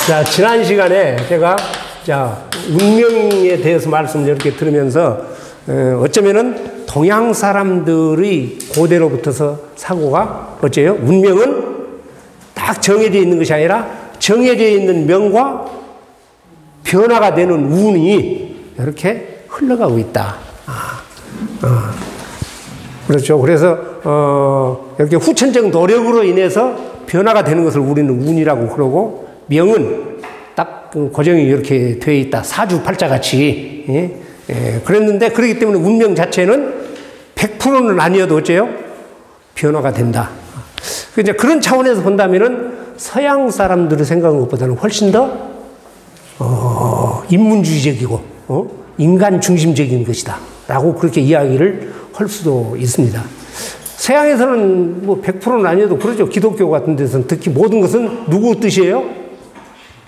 자, 지난 시간에 제가 운명에 대해서 말씀을 이렇게 들으면서 어쩌면은 동양 사람들의 고대로부터서 사고가 어째요? 운명은 딱 정해져 있는 것이 아니라 정해져 있는 명과 변화가 되는 운이 이렇게 흘러가고 있다. 그렇죠. 그래서 이렇게 후천적 노력으로 인해서 변화가 되는 것을 우리는 운이라고 그러고, 명은 딱 고정이 이렇게 되어 있다. 사주팔자같이. 그랬는데, 그렇기 때문에 운명 자체는 100%는 아니어도 어째요? 변화가 된다. 이제 그런 차원에서 본다면은 서양 사람들의 생각한 것보다는 훨씬 더 인문주의적이고 인간 중심적인 것이다 라고 그렇게 이야기를 할 수도 있습니다. 서양에서는 뭐 100%는 아니어도 그러죠. 기독교 같은 데서는 특히 모든 것은 누구 뜻이에요?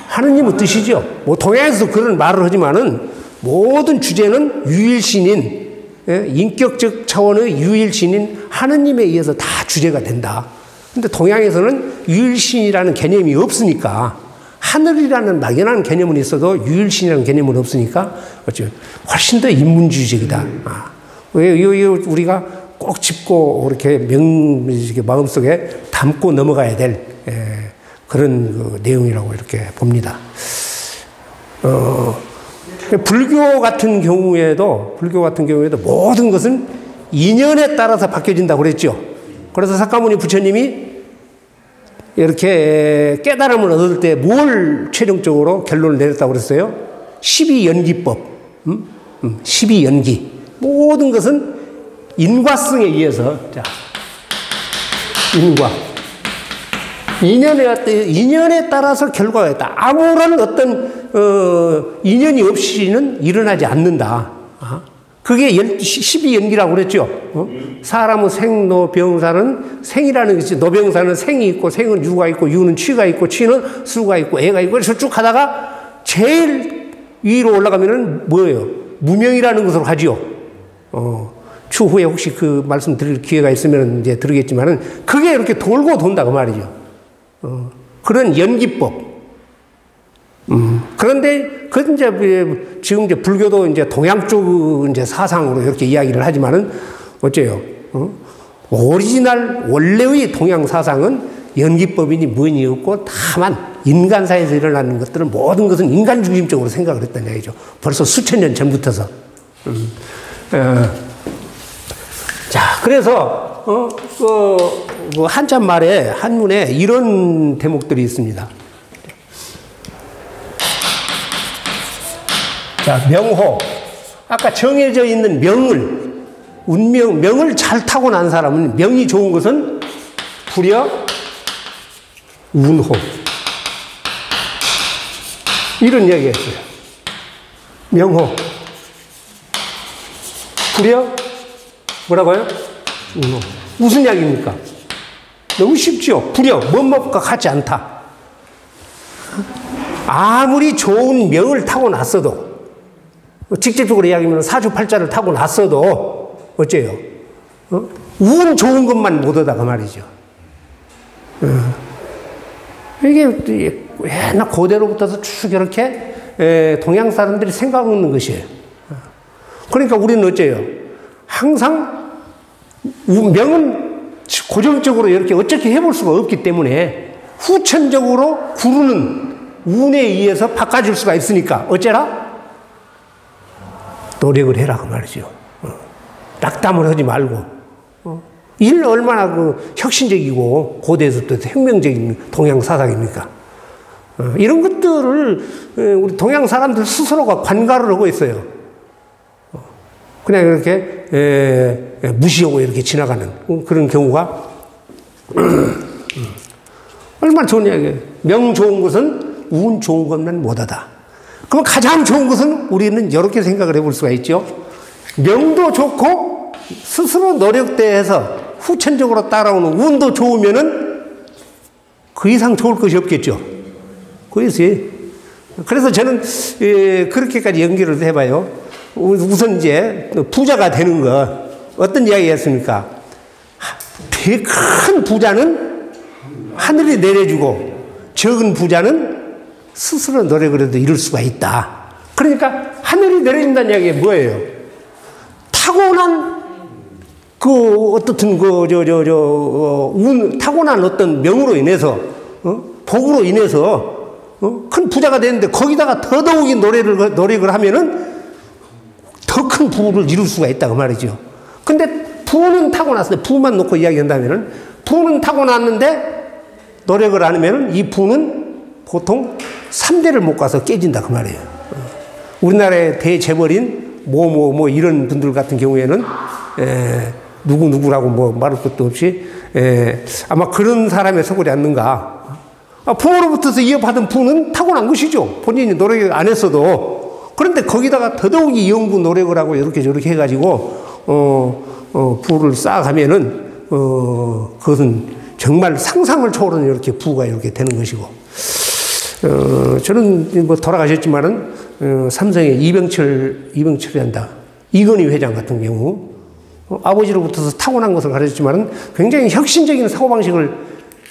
하느님의 뜻이죠. 뭐 동양에서도 그런 말을 하지만은 모든 주제는 유일신인, 인격적 차원의 유일신인 하느님에 의해서 다 주제가 된다. 근데 동양에서는 유일신이라는 개념이 없으니까, 하늘이라는 막연한 개념은 있어도 유일신이라는 개념은 없으니까 훨씬 더 인문주의적이다. 우리가 꼭 짚고 이렇게 마음속에 담고 넘어가야 될 그런 내용이라고 이렇게 봅니다. 불교 같은 경우에도 모든 것은 인연에 따라서 바뀌어진다고 그랬죠. 그래서 사카모니 부처님이 이렇게 깨달음을 얻을 때 뭘 최종적으로 결론을 내렸다고 그랬어요? 12연기법. 12연기. 모든 것은 인과성에 의해서, 인연에 따라서 결과가 있다. 아무런 어떤 인연이 없이는 일어나지 않는다. 그게 12연기라고 그랬죠. 사람의 생, 노, 병사는 생이라는 것이, 노병사는 생이 있고, 생은 유가 있고, 유는 취가 있고, 취는 수가 있고, 애가 있고, 그래서 쭉 하다가 제일 위로 올라가면은 뭐예요? 무명이라는 것으로 하지요. 추후에 혹시 그 말씀 드릴 기회가 있으면 이제 드리겠지만은, 그게 이렇게 돌고 돈다, 그 말이죠. 그런 연기법. 그런데, 지금 이제 불교도 이제 동양 쪽 이제 사상으로 이렇게 이야기를 하지만은, 어째요? 오리지널, 원래의 동양 사상은 연기법이니 뭐니 없고, 다만 인간사에서 일어나는 것들은 모든 것은 인간 중심적으로 생각을 했다는 얘기죠. 벌써 수천 년 전부터서. 자, 그래서, 한자말에, 한문에 이런 대목들이 있습니다. 자, 명호. 아까 정해져 있는 명을 잘 타고난 사람은, 명이 좋은 것은 불여 운호. 이런 이야기 했어요. 명호. 불여 뭐라고요? 운호. 무슨 이야기입니까? 너무 쉽죠? 불여, 뭐뭐가 같지 않다. 아무리 좋은 명을 타고났어도, 직접적으로 이야기하면 사주팔자를 타고났어도 어째요? 운 좋은 것만 못 얻다 그 말이죠. 이게 옛날 고대로부터서 쭉 이렇게 동양 사람들이 생각하는 것이에요. 그러니까 우리는 어째요? 항상 명은 고정적으로 이렇게 어떻게 해볼 수가 없기 때문에 후천적으로 구르는 운에 의해서 바꿔줄 수가 있으니까 어째라? 노력을 해라 그 말이죠. 낙담을 하지 말고. 일 얼마나 혁신적이고 고대에서부터 혁명적인 동양 사상입니까? 이런 것들을 우리 동양 사람들 스스로가 관가를 하고 있어요. 그냥 이렇게 무시하고 이렇게 지나가는 그런 경우가 얼마나 좋은 이야기예요. 명 좋은 것은 운 좋은 것만 못하다. 그럼 가장 좋은 것은 우리는 이렇게 생각을 해볼 수가 있죠. 명도 좋고 스스로 노력대해서 후천적으로 따라오는 운도 좋으면은 그 이상 좋을 것이 없겠죠. 그래서 저는 그렇게까지 연기를 해봐요. 우선 이제 부자가 되는 거 어떤 이야기 했습니까? 되게 큰 부자는 하늘이 내려주고 적은 부자는 스스로 노력을 해도 이룰 수가 있다. 그러니까 하늘이 내려준다는 이야기가 뭐예요? 타고난 어떻든 타고난 어떤 명으로 인해서 복으로 인해서 큰 부자가 되는데 거기다가 더더욱이 노력을 하면은 더 큰 부를 이룰 수가 있다고 말이죠. 근데 부는 타고났어요. 부만 놓고 이야기한다면은 부는 타고났는데 노력을 안 하면은 이 부는 보통 3대를 못 가서 깨진다 그 말이에요. 우리나라의 대재벌인 이런 분들 같은 경우에는 누구라고 뭐 말할 것도 없이 아마 그런 사람에 속하지 않는가. 부모로부터서 이어받은 부는 타고난 것이죠. 본인이 노력을 안 했어도. 그런데 거기다가 더더욱이 연구 노력을 하고 이렇게 저렇게 해가지고 부를 쌓아가면은 그것은 정말 상상을 초월하는 이렇게 부가 이렇게 되는 것이고. 저는 뭐 돌아가셨지만은 삼성의 이병철이란다. 이건희 회장 같은 경우 아버지로부터 타고난 것을 가르쳤지만은 굉장히 혁신적인 사고방식을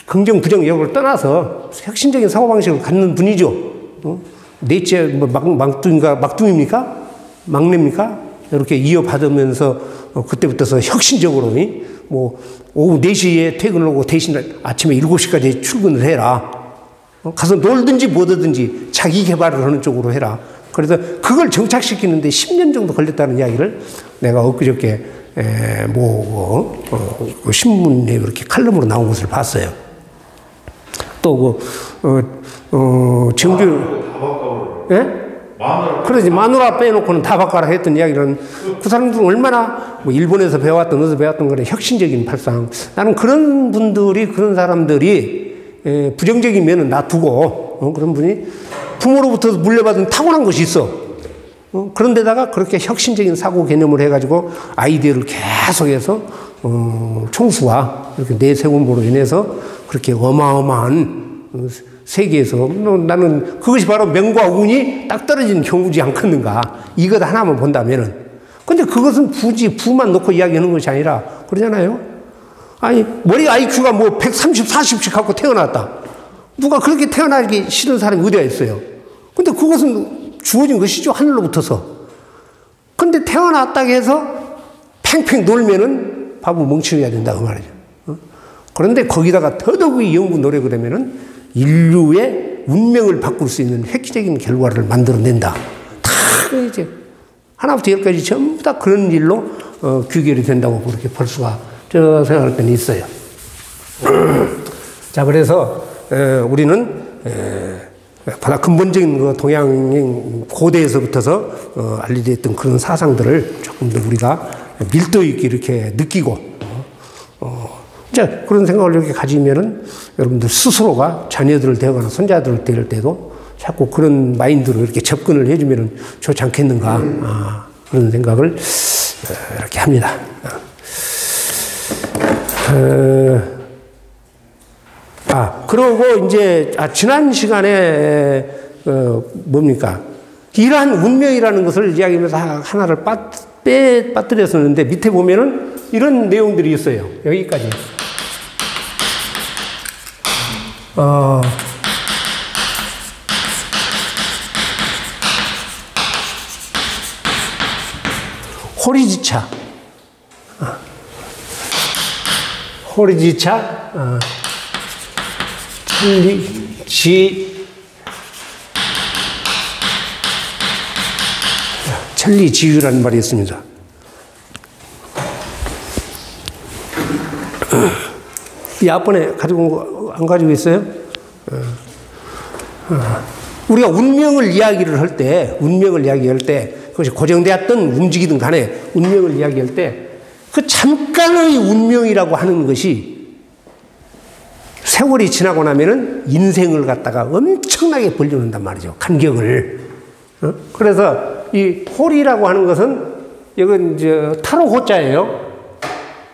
긍정 부정 여부를 떠나서 혁신적인 사고방식을 갖는 분이죠. 넷째 막둥입니까? 막내입니까? 이렇게 이어받으면서 그때부터서 혁신적으로 뭐 오후 4시에 퇴근을 하고 대신 아침에 7시까지 출근을 해라. 가서 놀든지 뭐든지 자기 개발을 하는 쪽으로 해라. 그래서 그걸 정착시키는데 10년 정도 걸렸다는 이야기를 내가 엊그저께 신문에 이렇게 칼럼으로 나온 것을 봤어요. 또 정주 그러지 마누라 빼놓고는 다 바꿔라 했던 이야기는 그 사람들은 얼마나 뭐 일본에서 배웠던 어디서 배웠던 그런 혁신적인 발상. 나는 그런 분들이 그런 사람들이 부정적인 면은 놔두고 그런 분이 부모로부터 물려받은 타고난 것이 있어. 그런데다가 그렇게 혁신적인 사고 개념을 해가지고 아이디어를 계속해서 총수와 이렇게 내세움으로 인해서 그렇게 어마어마한 세계에서 나는 그것이 바로 명과 운이 딱 떨어지는 경우지 않겠는가. 이것 하나만 본다면은. 근데 그것은 부만 놓고 이야기하는 것이 아니라 그러잖아요. 아니 머리 IQ가 뭐 130, 40씩 갖고 태어났다. 누가 그렇게 태어나기 싫은 사람이 어디가 있어요. 근데 그것은 주어진 것이죠. 하늘로부터서. 근데 태어났다고 해서 팽팽 놀면은 바보 멍청이가 된다고 말이죠. 그런데 거기다가 더더욱이 연구 노력을 하면은 인류의 운명을 바꿀 수 있는 획기적인 결과를 만들어낸다. 다 이제 하나부터 열까지 전부 다 그런 일로 귀결이 된다고 그렇게 볼 수가 저 생각할 때는 있어요. 자, 그래서 우리는 보다 근본적인 그 동양 고대에서부터서 알려졌던 그런 사상들을 조금 더 우리가 밀도 있게 이렇게 느끼고 자, 그런 생각을 이렇게 가지면은 여러분들 스스로가 자녀들을 대하거나 손자들을 대할 때도 자꾸 그런 마인드로 이렇게 접근을 해주면은 좋지 않겠는가. 그런 생각을 이렇게 합니다. 그러고 이제, 지난 시간에, 뭡니까? 이러한 운명이라는 것을 이야기하면서 하나를 빠뜨렸었는데 밑에 보면은 이런 내용들이 있어요. 여기까지. 호리지차. 호리지차. 천리지유라는 말이 있습니다. 이 앞번에 가지고 온 거 안 가지고 있어요? 우리가 운명을 이야기할 때, 그것이 고정되었든 움직이든 간에 운명을 이야기할 때, 그 잠깐의 운명이라고 하는 것이 세월이 지나고 나면은 인생을 갖다가 엄청나게 벌려놓는단 말이죠. 간격을. 그래서 이 홀이라고 하는 것은, 이건 이제 타로 호자예요.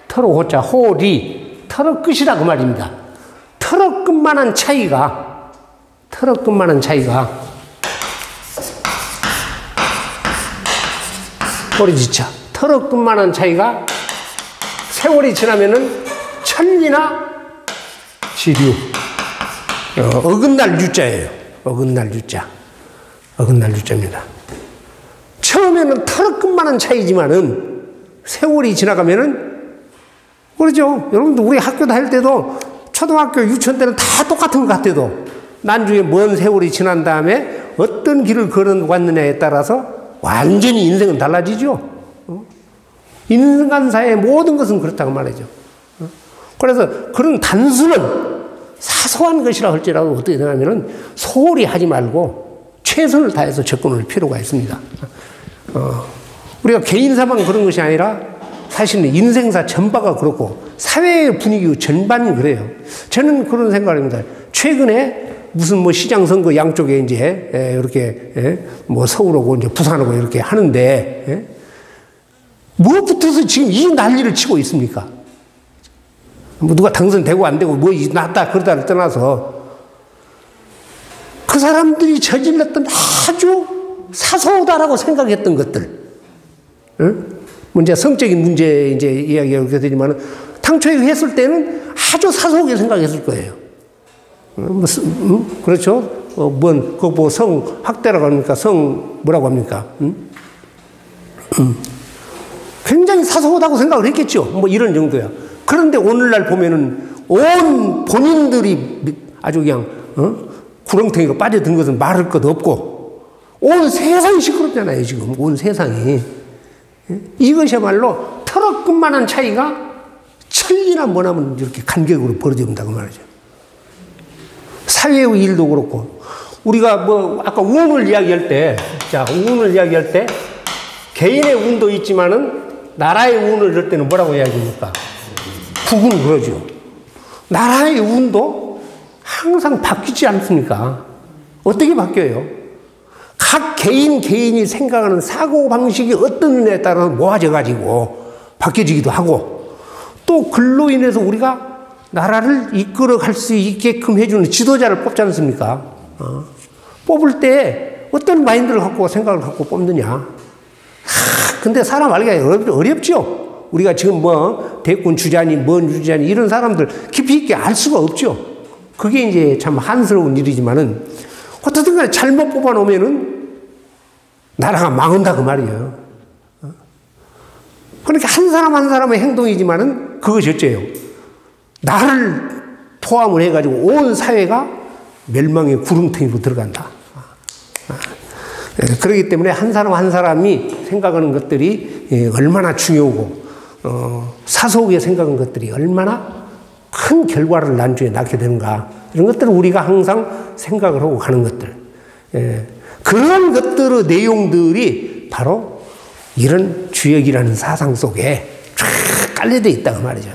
타로 호자, 홀이. 타로 끝이라 그 말입니다. 타로 끝만한 차이가, 호리지차. 타로 끝만한 차이가 세월이 지나면은 천리나 지류. 어긋날 유자예요. 어긋날 유자. 어긋날 유자입니다. 처음에는 털끝만한 차이지만은 세월이 지나가면은 그러죠. 여러분들 우리 학교 다닐 때도 초등학교 유치원 때는 다 똑같은 것 같아도 나중에 먼 세월이 지난 다음에 어떤 길을 걸어왔느냐에 따라서 완전히 인생은 달라지죠. 인간사의 모든 것은 그렇다고 말이죠. 그래서 그런 단순한 사소한 것이라 할지라도 어떻게 되냐면은 소홀히 하지 말고 최선을 다해서 접근할 필요가 있습니다. 우리가 개인사만 그런 것이 아니라 사실은 인생사 전바가 그렇고 사회의 분위기 전반이 그래요. 저는 그런 생각을 합니다. 최근에 무슨 뭐 시장 선거 양쪽에 이제 이렇게 뭐 서울하고 이제 부산하고 이렇게 하는데 무엇부터서 지금 이 난리를 치고 있습니까? 뭐 누가 당선되고 안 되고 뭐 낫다 그러다를 떠나서 그 사람들이 저질렀던 아주 사소하다라고 생각했던 것들, 문제 성적인 문제 이제 이야기가 그렇게 되지만 당초에 했을 때는 아주 사소하게 생각했을 거예요. 그렇죠? 그거 뭐 성 학대라고 합니까? 성 뭐라고 합니까? 굉장히 사소하다고 생각을 했겠죠. 뭐 이런 정도야. 그런데 오늘날 보면은 온 본인들이 아주 그냥 구렁텅이가 빠져든 것은 말할 것 없고 온 세상이 시끄럽잖아요. 지금 온 세상이. 이것이야말로 털어끝만한 차이가 천리나 뭐나면 이렇게 간격으로 벌어진다고 말이죠. 사회의 일도 그렇고 우리가 뭐 아까 운을 이야기할 때, 자 운을 이야기할 때 개인의 운도 있지만은 나라의 운을 이럴 때는 뭐라고 이야기합니까? 국운 그러죠. 나라의 운도 항상 바뀌지 않습니까? 어떻게 바뀌어요? 각 개인이 생각하는 사고방식이 어떤 일에 따라서 모아져 가지고 바뀌어지기도 하고 또 글로 인해서 우리가 나라를 이끌어 갈 수 있게끔 해주는 지도자를 뽑지 않습니까? 뽑을 때 어떤 마인드를 갖고 생각을 갖고 뽑느냐. 근데 사람 알기가 어렵죠. 우리가 지금 뭐 대권 주자니 뭔 주자니 이런 사람들 깊이 있게 알 수가 없죠. 그게 이제 참 한스러운 일이지만은 어떻든 간에 잘못 뽑아놓으면은 나라가 망한다 그 말이에요. 그러니까 한 사람 한 사람의 행동이지만은 그것이 어째요? 나를 포함을 해가지고 온 사회가 멸망의 구름텅이로 들어간다. 그렇기 때문에 한 사람 한 사람이 생각하는 것들이 얼마나 중요하고 사소하게 생각하는 것들이 얼마나 큰 결과를 난주에 낳게 되는가 이런 것들을 우리가 항상 생각을 하고 가는 것들 그런 것들의 내용들이 바로 이런 주역이라는 사상 속에 쫙 깔려져 있다고 말이죠.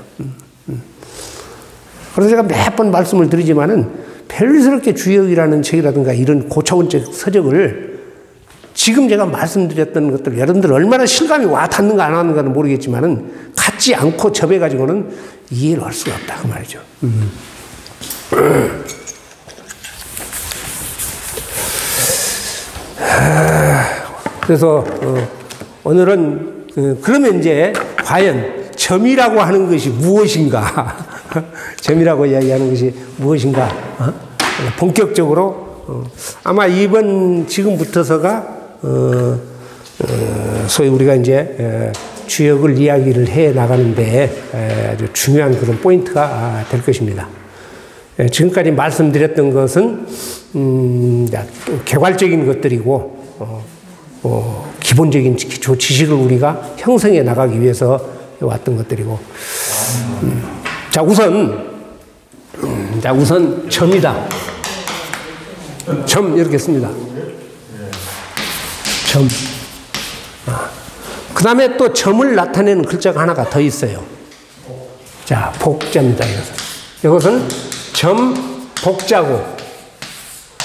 그래서 제가 몇 번 말씀을 드리지만은 별스럽게 주역이라는 책이라든가 이런 고차원적 서적을 지금 제가 말씀드렸던 것들 여러분들 얼마나 실감이 와 닿는가 안 하는가는 모르겠지만은 갖지 않고 접해가지고는 이해를 할 수가 없다 그 말이죠. 그래서 오늘은 그러면 이제 과연 점이라고 하는 것이 무엇인가? 점이라고 이야기하는 것이 무엇인가? 본격적으로 아마 지금부터서가 소위 우리가 이제 주역을 이야기를 해 나가는데 아주 중요한 그런 포인트가 될 것입니다. 지금까지 말씀드렸던 것은 개괄적인 것들이고 기본적인 기초 지식을 우리가 형성해 나가기 위해서 왔던 것들이고 자 우선 점이다. 점 이렇게 씁니다. 점. 그 다음에 또 점을 나타내는 글자가 하나가 더 있어요. 자, 복자입니다. 이것은 점, 복자고,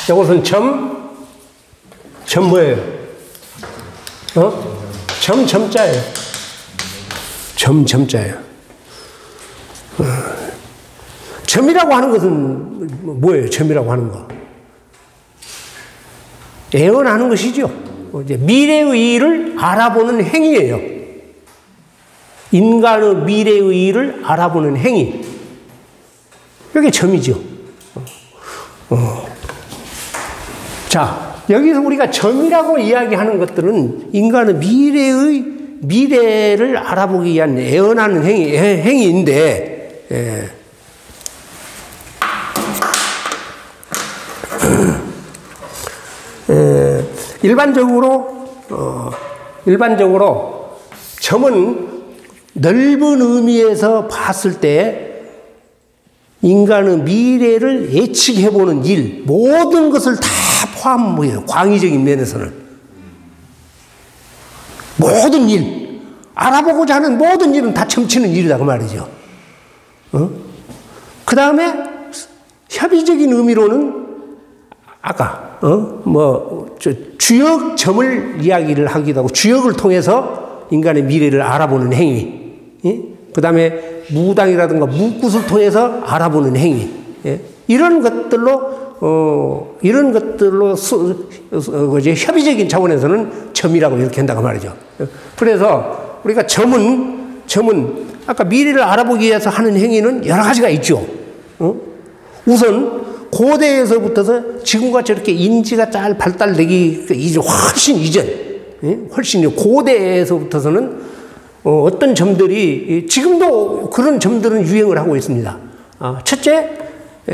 이것은 점 뭐예요? 점자예요. 점자예요. 점이라고 하는 것은 뭐예요? 점이라고 하는 거. 예언하는 것이죠. 이제 미래의 일을 알아보는 행위예요. 인간의 미래의 일을 알아보는 행위. 이게 점이죠. 자, 여기서 우리가 점이라고 이야기하는 것들은 인간의 미래를 알아보기 위한 애원하는 행위인데, 일반적으로 점은 넓은 의미에서 봤을 때 인간의 미래를 예측해보는 일, 모든 것을 다 포함해요. 광의적인 면에서는. 모든 일, 알아보고자 하는 모든 일은 다 점치는 일이다, 그 말이죠. 그 다음에 협의적인 의미로는 아까, 주역 점을 이야기를 하기도 하고, 주역을 통해서 인간의 미래를 알아보는 행위. 그 다음에 무당이라든가 무굿을 통해서 알아보는 행위. 이런 것들로 협의적인 차원에서는 점이라고 이렇게 한다고 말이죠. 그래서 우리가 점은 아까 미래를 알아보기 위해서 하는 행위는 여러 가지가 있죠. 우선 고대에서부터서 지금같이 이렇게 인지가 잘 발달되기 훨씬 이전, 훨씬 고대에서부터서는 어떤 점들이 지금도 그런 점들은 유행을 하고 있습니다. 첫째,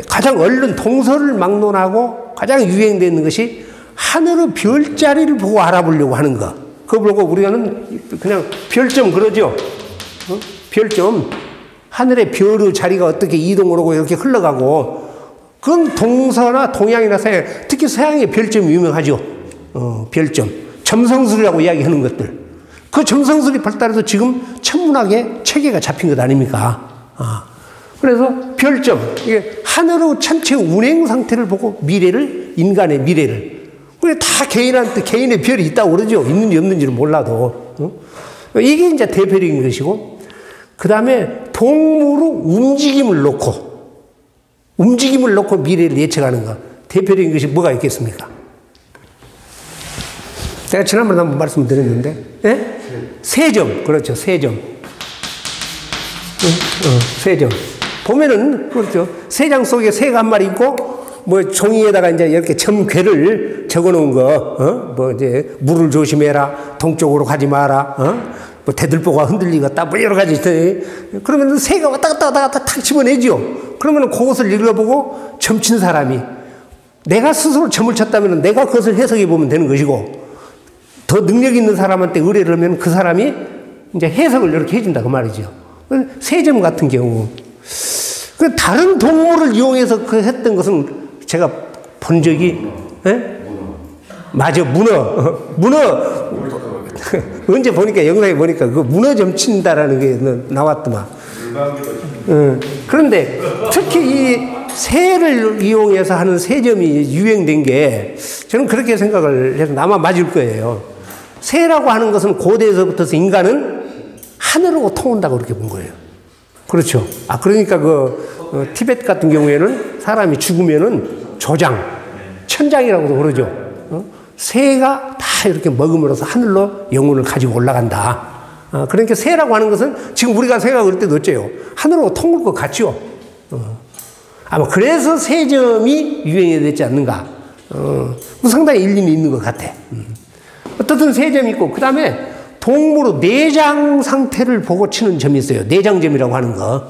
가장 얼른 동서를 막론하고 가장 유행되는 것이 하늘의 별자리를 보고 알아보려고 하는 거. 그거 보고 우리는 그냥 별점 그러죠. 별점. 하늘의 별의 자리가 어떻게 이동을 하고 이렇게 흘러가고, 그건 동서나 동양이나 서양, 특히 서양의 별점이 유명하죠. 별점. 점성술이라고 이야기하는 것들. 그 점성술이 발달해서 지금 천문학의 체계가 잡힌 것 아닙니까? 그래서 별점, 이게 하늘의 전체 운행 상태를 보고 인간의 미래를. 그게 다 개인한테 개인의 별이 있다고 그러죠. 있는지 없는지는 몰라도. 이게 이제 대표적인 것이고, 그 다음에 동물의 움직임을 놓고 미래를 예측하는 것. 대표적인 것이 뭐가 있겠습니까? 제가 지난번에 한번 말씀드렸는데, 예? 세점. 그렇죠. 세점. 세점. 보면은, 그렇죠. 세장 속에 새가 한 마리 있고, 종이에다가 이제 이렇게 점괘를 적어 놓은 거, 이제, 물을 조심해라, 동쪽으로 가지 마라, 대들보가 흔들리겠다, 여러 가지 있어요. 그러면 새가 왔다 갔다 탁 집어내죠. 그러면 그것을 읽어보고 점친 사람이, 내가 스스로 점을 쳤다면 내가 그것을 해석해 보면 되는 것이고, 더 능력 있는 사람한테 의뢰를 하면 그 사람이 이제 해석을 이렇게 해준다, 그 말이죠. 세점 같은 경우. 다른 동물을 이용해서 했던 것은 제가 본 적이, 맞아, 문어. 언제 보니까, 영상에 보니까 그 문어 점친다라는 게 나왔더만. 그런데 특히 이 새를 이용해서 하는 세점이 유행된 게 저는 그렇게 생각을 해서 아마 맞을 거예요. 새라고 하는 것은 고대에서부터 인간은 하늘하고 통한다고 그렇게 본 거예요. 그렇죠. 그러니까 티베트 같은 경우에는 사람이 죽으면은 천장이라고도 그러죠. 새가 다 이렇게 먹음으로써 하늘로 영혼을 가지고 올라간다. 그러니까 새라고 하는 것은 지금 우리가 생각할 때도 어째요? 하늘로 통할 것 같죠? 아마 그래서 세점이 유행이 됐지 않는가. 상당히 일리는 있는 것 같아. 어떻든 세점이 있고, 그 다음에 동물의 내장 상태를 보고 치는 점이 있어요. 내장점이라고 하는 거.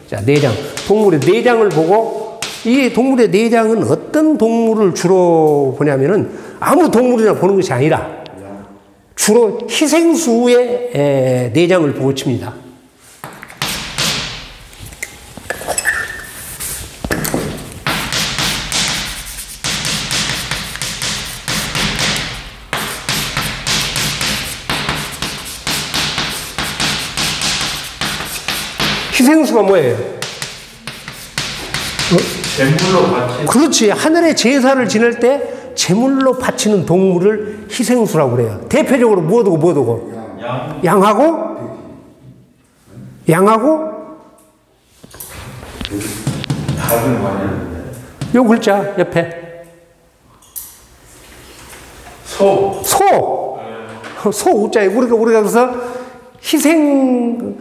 자, 내장. 동물의 내장을 보고, 이 동물의 내장은 어떤 동물을 주로 보냐면은 아무 동물이나 보는 것이 아니라 주로 희생수의 내장을 보고 칩니다. 희생수가 뭐예요? 제물로 바치는. 그렇지. 하늘에 제사를 지낼 때 제물로 바치는 동물을 희생수라고 그래요. 대표적으로 뭐 두고? 양하고? 답은 많이 하는데. 요 글자 옆에. 소 우자에 우리가 그래서 희생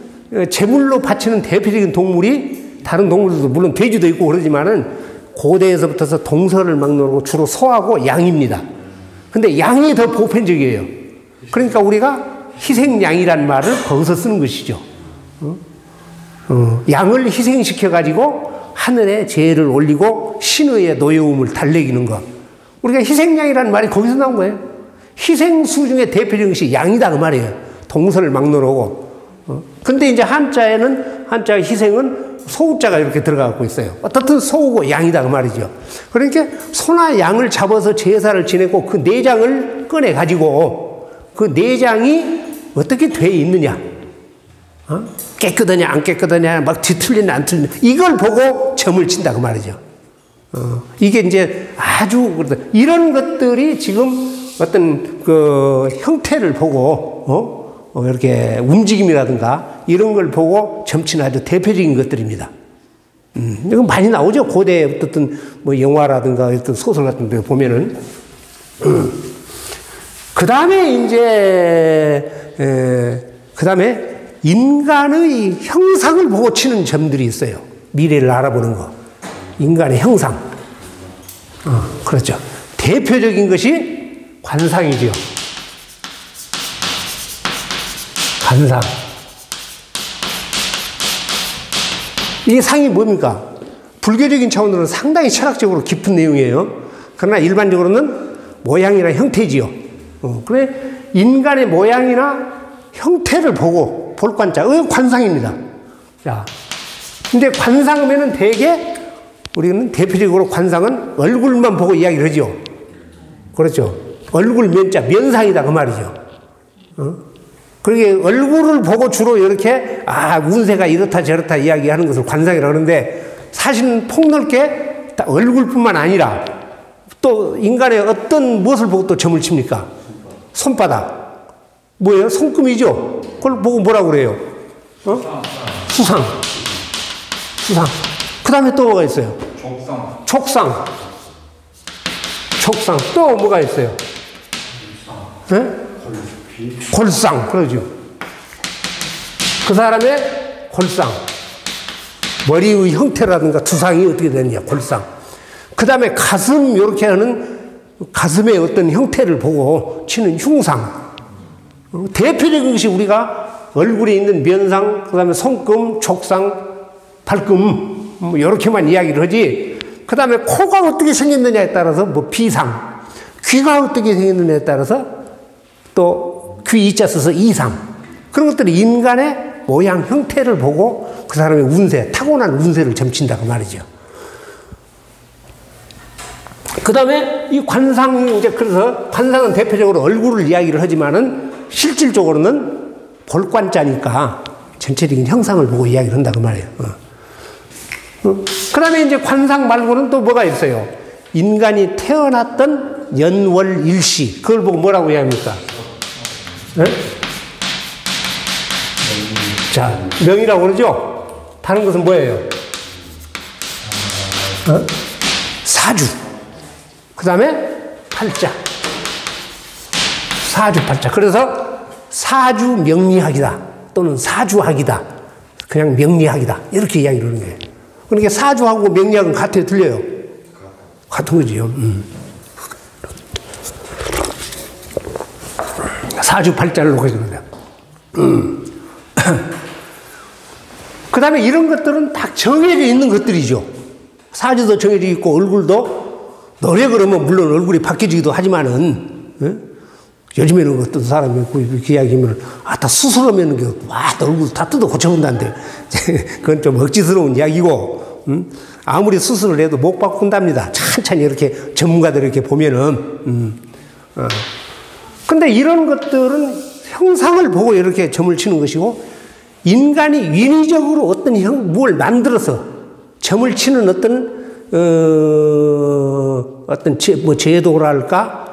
제물로 바치는 대표적인 동물이, 다른 동물들도 물론 돼지도 있고 그러지만은 고대에서부터서 동서를 막론하고 주로 소하고 양입니다. 근데 양이 더 보편적이에요. 그러니까 우리가 희생양이란 말을 거기서 쓰는 것이죠. 양을 희생시켜가지고 하늘에 제를 올리고 신의 노여움을 달래기는 것. 우리가 희생양이라는 말이 거기서 나온 거예요. 희생수 중에 대표적인 것이 양이다 그 말이에요. 동서를 막론하고. 근데 이제 한자 희생은 소자가 이렇게 들어가고 있어요. 어떻든 소고 양이다 그 말이죠. 그러니까 소나 양을 잡아서 제사를 지내고 그 내장을 꺼내가지고 그 내장이 어떻게 돼 있느냐. 깨끗하냐 안 깨끗하냐 막 뒤틀리냐 안 틀리냐 이걸 보고 점을 친다 그 말이죠. 이게 이제 아주 이런 것들이 지금 어떤 그 형태를 보고 이렇게 움직임이라든가 이런 걸 보고 점치는 아주 대표적인 것들입니다. 이거 많이 나오죠. 고대 어떤 뭐 영화라든가 어떤 소설 같은 데 보면은. 그 다음에 이제 그 다음에 인간의 형상을 보고 치는 점들이 있어요. 미래를 알아보는 거. 인간의 형상. 그렇죠. 대표적인 것이 관상이죠. 관상. 이 상이 뭡니까? 불교적인 차원으로는 상당히 철학적으로 깊은 내용이에요. 그러나 일반적으로는 모양이나 형태지요. 그래 인간의 모양이나 형태를 보고 볼 관자, 관상입니다. 자, 근데 관상하면은 대개 우리는 대표적으로 관상은 얼굴만 보고 이야기를 하죠. 그렇죠. 얼굴 면자, 면상이다 그 말이죠. 그러게 얼굴을 보고 주로 이렇게 운세가 이렇다 저렇다 이야기하는 것을 관상이라고 하는데 사실은 폭넓게 얼굴뿐만 아니라 또 인간의 어떤 무엇을 보고 또 점을 칩니까? 손바닥. 뭐예요? 손금이죠? 그걸 보고 뭐라고 그래요? 수상. 수상. 그 다음에 또 뭐가 있어요? 촉상. 촉상. 또 뭐가 있어요? 네? 골상. 그러죠. 그 사람의 골상. 머리의 형태라든가 두상이 어떻게 되느냐. 골상. 그 다음에 가슴, 이렇게 하는 가슴의 어떤 형태를 보고 치는 흉상. 대표적인 것이 우리가 얼굴에 있는 면상, 그 다음에 손금, 촉상, 발금, 뭐, 이렇게만 이야기를 하지. 그 다음에 코가 어떻게 생겼느냐에 따라서 뭐 비상, 귀가 어떻게 생겼느냐에 따라서 또 귀 이자 써서 이상. 그런 것들이 인간의 모양, 형태를 보고 그 사람의 운세, 타고난 운세를 점친다 그 말이죠. 그 다음에 이 관상, 이제 그래서 관상은 대표적으로 얼굴을 이야기를 하지만은 실질적으로는 볼관자니까 전체적인 형상을 보고 이야기를 한다 그 말이에요. 그 다음에 이제 관상 말고는 또 뭐가 있어요? 인간이 태어났던 연월 일시, 그걸 보고 뭐라고 이야기합니까? 네? 자, 명이라고 그러죠? 다른 것은 뭐예요? 사주. 그 다음에 팔자. 사주 팔자. 그래서 사주 명리학이다. 또는 사주학이다. 그냥 명리학이다. 이렇게 이야기를 하는 거예요. 그러니까 사주하고 명리학은 같아요? 틀려요? 같은 거지요. 사주 팔자를 놓고 있습니다. 그 다음에 이런 것들은 다 정해져 있는 것들이죠. 사주도 정해져 있고 얼굴도 노력을 하면 물론 얼굴이 바뀌어지기도 하지만은 요즘에는 어떤 사람이 이렇게 이야기하면 다 수술하면 얼굴 다 뜯어 고쳐본다는데 그건 좀 억지스러운 이야기고 아무리 수술을 해도 못 바꾼답니다. 천천히 이렇게 전문가들 이렇게 보면은 근데 이런 것들은 형상을 보고 이렇게 점을 치는 것이고 인간이 인위적으로 어떤 뭘 만들어서 점을 치는 어떤 제도랄까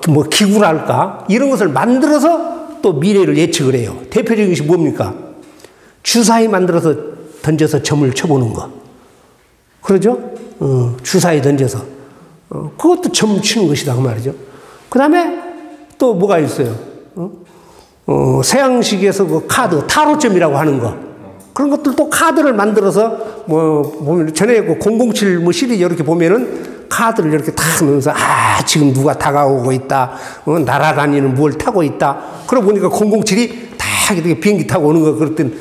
뭐 기구랄까 이런 것을 만들어서 또 미래를 예측을 해요. 대표적인 것이 뭡니까? 주사위 만들어서 던져서 점을 쳐보는 거. 그러죠? 주사위 던져서. 그것도 점 치는 것이다 그 말이죠. 그 다음에 또 뭐가 있어요? 서양식에서 그 카드, 타로점이라고 하는 거. 그런 것들도 카드를 만들어서 보면 전에 007 시리즈 이렇게 보면은 카드를 이렇게 탁 넣으면서, 지금 누가 다가오고 있다. 날아다니는 뭘 타고 있다. 그러고 보니까 007이 딱 이렇게 비행기 타고 오는 거, 그랬더니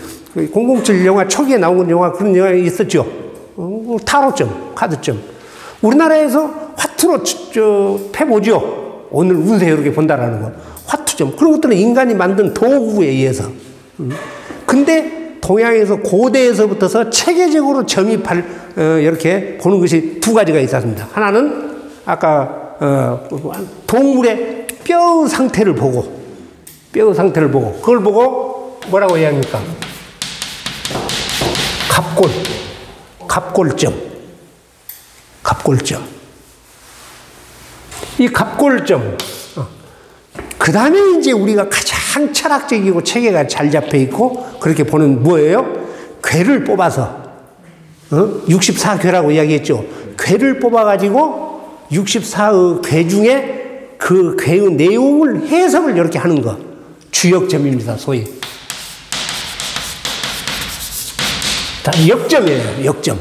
007 영화 초기에 나온 영화, 그런 영화 있었죠. 타로점, 카드점. 우리나라에서 화투로 패보죠. 오늘 운세 이렇게 본다라는 거. 화투점. 그런 것들은 인간이 만든 도구에 의해서. 근데 동양에서 고대에서부터서 체계적으로 점이 이렇게 보는 것이 두 가지가 있었습니다. 하나는 아까 동물의 뼈 상태를 보고 그걸 보고 뭐라고 해야 합니까? 갑골점. 이 갑골점. 그 다음에 이제 우리가 가장 철학적이고 체계가 잘 잡혀 있고 그렇게 보는 뭐예요? 괴를 뽑아서 64괴라고 이야기했죠. 괴를 뽑아가지고 64의 괴 중에 그 괴의 내용을 해석을 이렇게 하는 거. 주역점입니다, 소위. 다 역점이에요, 역점.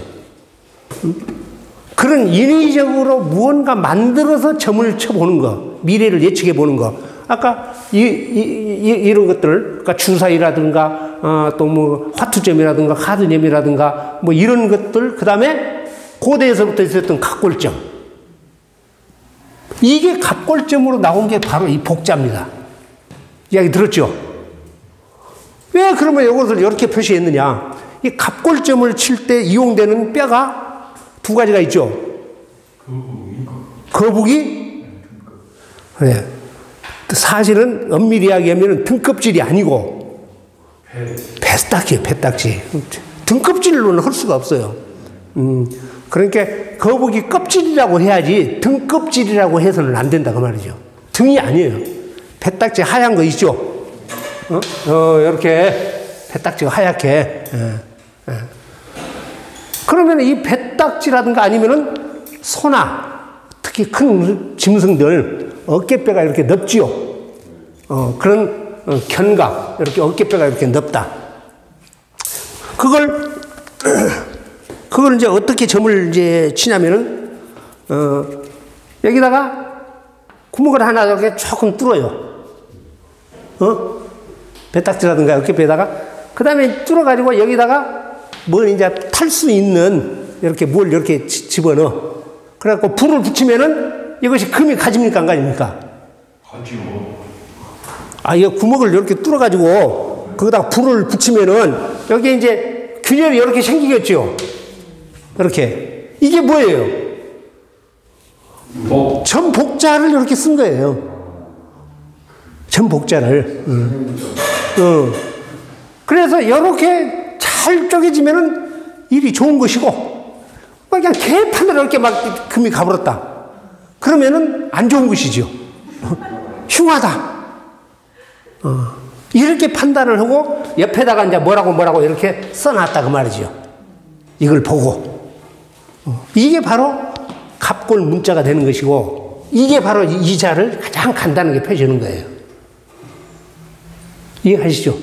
그런 인위적으로 무언가 만들어서 점을 쳐보는 거. 미래를 예측해 보는 거. 아까 이런 것들, 그러니까 주사위라든가 또 뭐 화투점이라든가 카드점이라든가 뭐 이런 것들, 그 다음에 고대에서부터 있었던 갑골점. 이게 갑골점으로 나온 게 바로 이 복자입니다. 이야기 들었죠? 왜 그러면 이것을 이렇게 표시했느냐? 이 갑골점을 칠 때 이용되는 뼈가 두 가지가 있죠. 거북이? 네. 사실은 엄밀히 이야기하면 등껍질이 아니고 배딱지예요, 배딱지. 등껍질로는 할 수가 없어요. 그러니까 거북이 껍질이라고 해야지 등껍질이라고 해서는 안 된다 그 말이죠. 등이 아니에요. 배딱지 하얀 거 있죠. 이렇게 배딱지가 하얗게. 그러면 이 배딱지라든가 아니면은 소나 특히 큰 짐승들 어깨뼈가 이렇게 넓지요. 그런 견갑, 이렇게 어깨뼈가 이렇게 넓다. 그걸 이제 어떻게 점을 이제 치냐면은, 여기다가 구멍을 하나 이렇게 조금 뚫어요. 배딱지라든가 어깨뼈에다가. 그 다음에 뚫어가지고 여기다가 뭘 이제 탈 수 있는 이렇게 뭘 이렇게 집어넣어. 그래갖고 불을 붙이면은 이것이 금이 가집니까, 안 가집니까? 가지요. 이거 구멍을 이렇게 뚫어가지고, 거기다가 불을 붙이면은, 여기에 이제 균열이 이렇게 생기겠죠? 이렇게. 이게 뭐예요? 점복자를 이렇게 쓴 거예요. 점복자를. 그래서 이렇게 잘 쪼개지면은 일이 좋은 것이고, 그냥 개판으로 이렇게 막 금이 가버렸다. 그러면은 안 좋은 것이죠. 흉하다. 이렇게 판단을 하고 옆에다가 이제 뭐라고 이렇게 써놨다 그 말이죠. 이걸 보고. 이게 바로 갑골 문자가 되는 것이고, 이게 바로 이 자를 가장 간단하게 펴주는 거예요. 이해하시죠?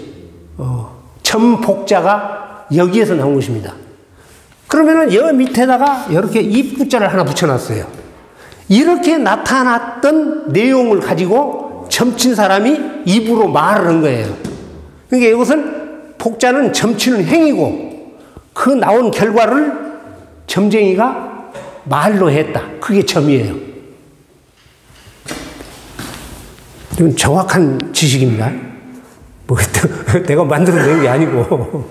점복자가 여기에서 나온 것입니다. 그러면은 여 밑에다가 이렇게 입구자를 하나 붙여놨어요. 이렇게 나타났던 내용을 가지고 점친 사람이 입으로 말을 한 거예요. 그러니까 이것은 복자는 점치는 행위고 그 나온 결과를 점쟁이가 말로 했다. 그게 점이에요. 이건 정확한 지식입니다. 뭐 내가 만들어낸 게 아니고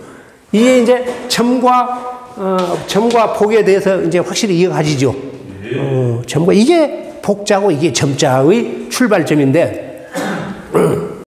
이게 이제 점과 복에 대해서 이제 확실히 이해가 가지죠. 점과 이게 복자고 이게 점자의 출발점인데